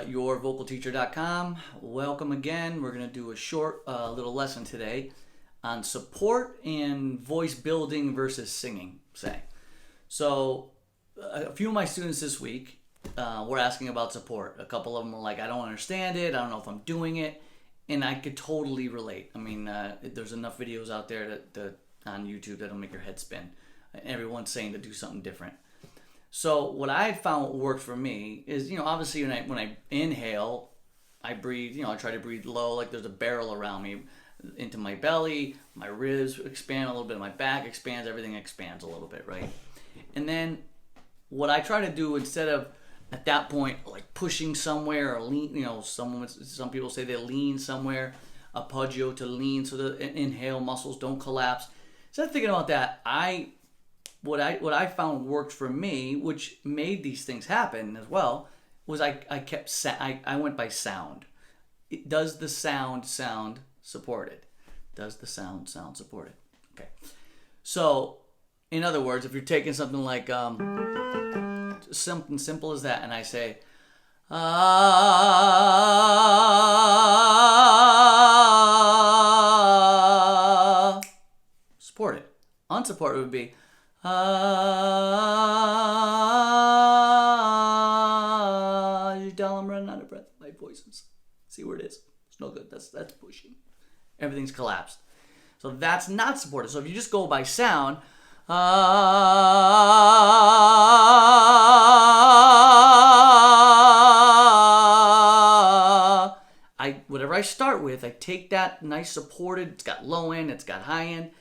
yourvocalteacher.com. Welcome again. We're going to do a short little lesson today on support and voice building versus singing, say. So a few of my students this week were asking about support. A couple of them were like, I don't understand it. I don't know if I'm doing it. And I could totally relate. I mean, there's enough videos out there that on YouTube that'll make your head spin. Everyone's saying to do something different. So what I found worked for me is, obviously when I inhale, I breathe, I try to breathe low, like there's a barrel around me, into my belly, my ribs expand a little bit, my back expands, everything expands a little bit, right? And then what I try to do, instead of at that point like pushing somewhere or lean, some people say they lean somewhere, appoggio, to lean so the inhale muscles don't collapse. Instead of thinking about that, what I found worked for me, which made these things happen as well, was I went by sound. Does the sound supported? Does the sound supported? Okay. So, in other words, if you're taking something like something simple as that, and I say, support it. Unsupported would be, you tell I'm running out of breath. My voice is, see where it is. It's no good. That's pushing. Everything's collapsed. So that's not supported. So if you just go by sound, whatever I start with, I take that nice supported, it's got low end, it's got high end,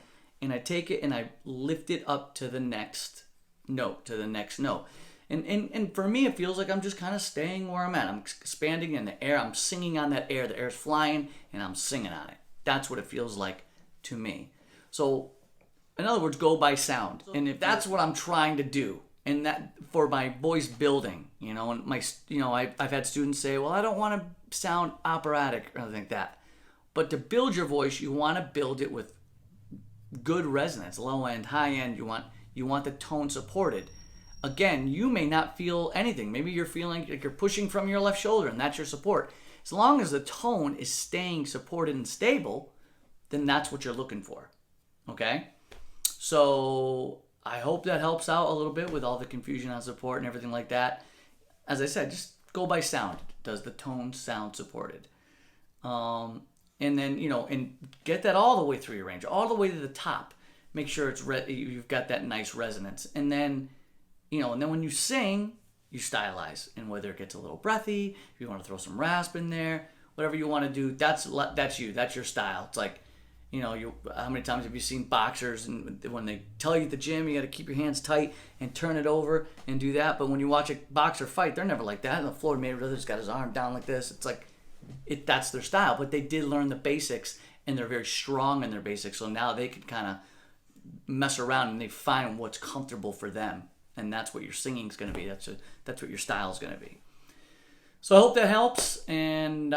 and I take it and I lift it up to the next note, And for me, it feels like I'm just kind of staying where I'm at. I'm expanding in the air. I'm singing on that air. The air's flying, and I'm singing on it. That's what it feels like to me. So, in other words, go by sound. And if that's what I'm trying to do, and that for my voice building, and I've had students say, well, I don't want to sound operatic or anything like that. But to build your voice, you want to build it with good resonance, low end, high end. You want the tone supported. Again, you may not feel anything. Maybe you're feeling like you're pushing from your left shoulder, and that's your support. As long as the tone is staying supported and stable, then that's what you're looking for. Okay? So I hope that helps out a little bit with all the confusion on support and everything like that. As I said, just go by sound. Does the tone sound supported? And then, and get that all the way through your range, all the way to the top. Make sure you've got that nice resonance. And then, and then when you sing, you stylize. And whether it gets a little breathy, if you want to throw some rasp in there, whatever you want to do, that's you. That's your style. It's like, how many times have you seen boxers, and when they tell you at the gym, you got to keep your hands tight and turn it over and do that. But when you watch a boxer fight, they're never like that. And the Floyd Mayweather's got his arm down like this. It's like, that's their style. But they did learn the basics, and they're very strong in their basics. So now they can kind of mess around and they find what's comfortable for them. And that's what your singing is going to be. That's what your style is going to be. So I hope that helps. And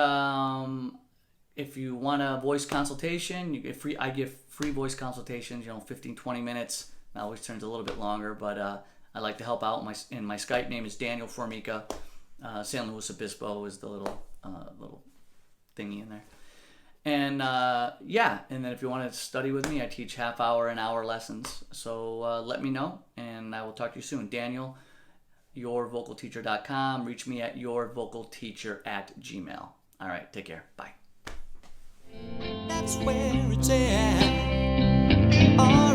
if you want a voice consultation, you get free. I give free voice consultations. 15, 20 minutes. It always turns a little bit longer, but I like to help out. My Skype name is Daniel Formica. San Luis Obispo is the little thingy in there. And and then if you want to study with me, I teach half-hour and hour lessons. So let me know, and I will talk to you soon. Daniel, yourvocalteacher.com. Reach me at yourvocalteacher@gmail.com. All right, take care. Bye. That's where it's at.